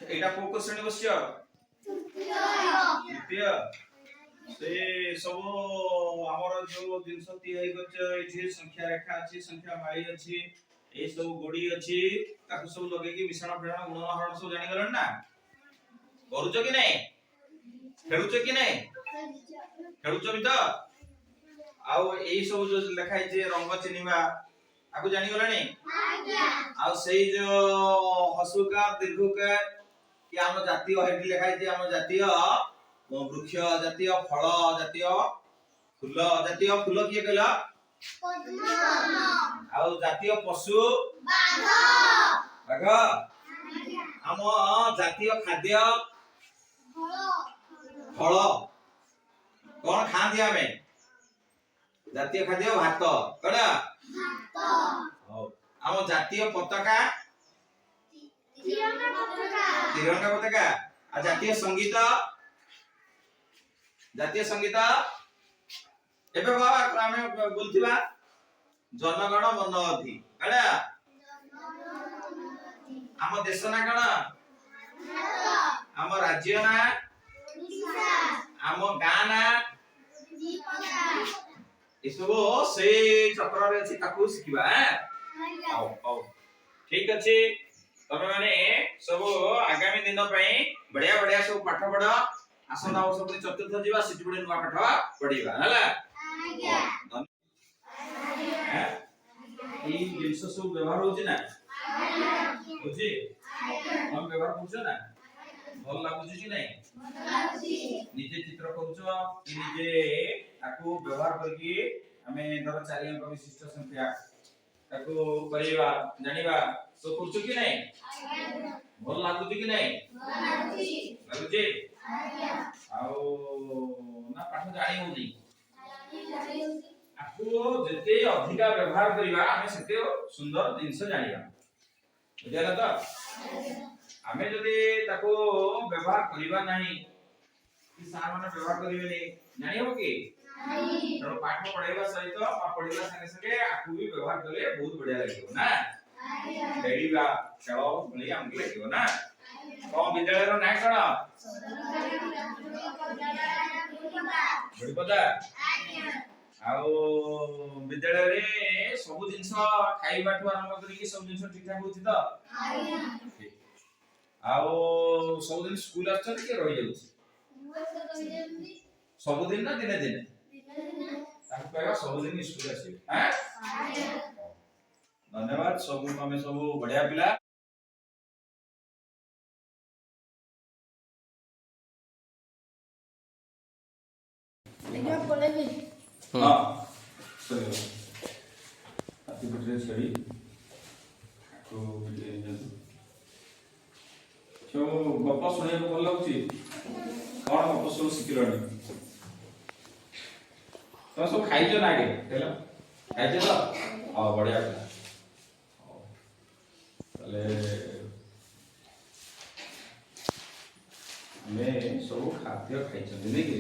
एटा को श्रेणी बस्य तृतीय से सब हमर जो जिंस तियाई करछ एठी संख्या रेखा अछि संख्या माई अछि ए सब गोडी अछि ताकू सब लगे कि मिश्रण फेण गुणनहरण सब जानि गलन ना करूछ कि नै खेलुछ कि नै खेलुछ भी तो आउ एई सब जो लिखाई जे रंग चिनिबा आकू जानि गलनी आज्ञा आउ सेई जो हसुकार दीर्घकार कि हम जातीय हेडी लिखाई जे हम जातीय वृक्ष जातीय फल जातीय फूल किए कहला पद्म आउ जातीय पशु बाघ हम जातीय खाद्य फल कौन खाती हमें जातीय खाद्य भात कड़ा हम जातीय पताका तिरंगा पताका आ जातीय संगीत एबे बाबा हमें बोलथिबा जनगण मन अधि कड़ा हम देश ना कण हम राज्य ना हम गाँ ना इसबो से चक्र रे अछि ताकू सिखिबा आओ ठीक अछि तमे माने सब आगामी दिन पई बढ़िया बढ़िया सब पाठ पढ आसंता वर्ष पई चतुर्थ जीवा सिटी पडे नुवा पाठ पढिबा हला आज्ञा ई जिंस सब व्यवहार होछि ना बुझी हम व्यवहार करछ ना भल लागुछि कि नै निजे चित्र करूछ कि निजे ताकू व्यवहार करके हमें धर 4 अंक विशिष्ट संख्या ताकू करिवा जानिबा तो करछ कि नै भल लागुछि कि नै लागुछि आज्ञा आउ ना पाठ जानि होनी आपको जते अधिक व्यवहार करिवा हमें सेते सुंदर जिंस जानिबा बुझला तो हमें जदि ताको व्यवहार करिवा नाही कि सार माने व्यवहार करिवे नै जानि हो कि नहीं तो पाठ पढाइबा सहित पढिबा संगे संगे आकु भी व्यवहार करले बहुत बढ़िया लागियो ना खेलिबा खेलो भली हमके लागियो ना कौन विद्यालय रो नाम कण बड़पदा आउ विद्यालय रे सब जिंस खाइबा ठु आरंभ करी सब जिंस ठीक ठाक होछि त आउ सब दिन स्कूल आछन के रहि जाउछि सब दिन ना दिने दिने ताकू कहबा सब दिन स्कूल आसी हैं धन्यवाद सब हमें सब बढ़िया पिला क्या बोले भी हां चलो अति बड़े छड़ी को वीडियो जल्दी जो गप सुने को भल लागुची कोन गप सब सिखिलनी तो सब खाइजो ना आगे हेलो खाइजो तो आ बढ़िया पिला तले हमें सब खाद्य खाइछन नै कि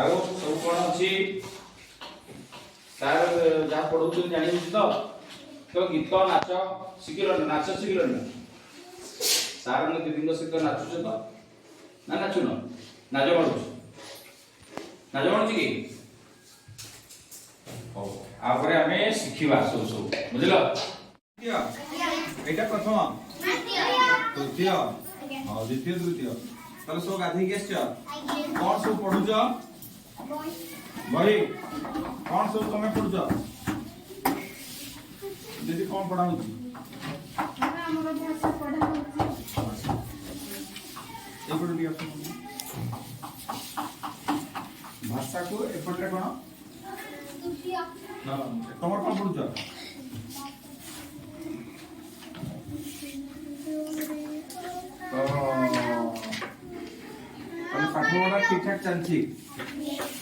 आउ सब कोन अछि सार जा पढुछु जानि बुझ तो गीत नाच सिखिलन नाच सिखिलन सार न दीदी सहित नाचुछ तो ना नाचुन नाच मारुछ कि हो आपर हमें सिखिबा सब बुझलो एटा प्रथम तृतीय हां द्वितीय तृतीय तले सब गाधी के आछो कोन सब पढुछ भाई कौन सब तुम्हें पढ़ुछ दीदी कौन पढ़ाऊ हमरा भाषा पढ़ा एपट लिया भाषा को एपट रे कोन तृतीय ना तमर कौन पढ़ुछ तो हम पाठ पढ़ा ठीक ठाक चलछि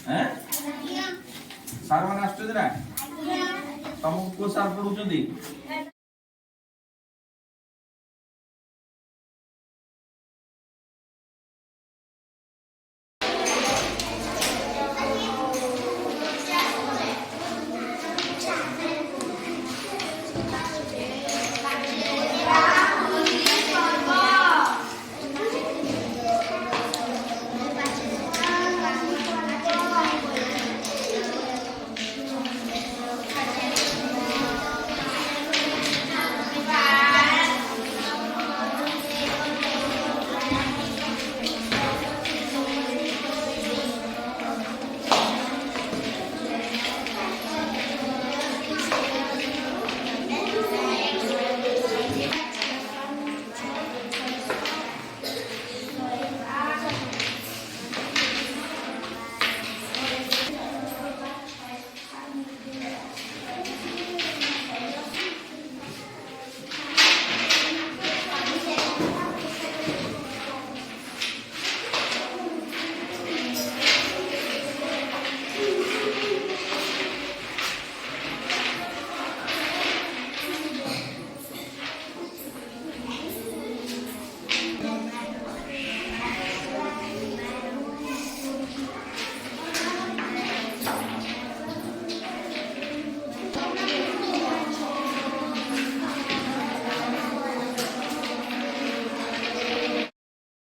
हैं सार माने आछते ना तुमको को सार पढुछंदी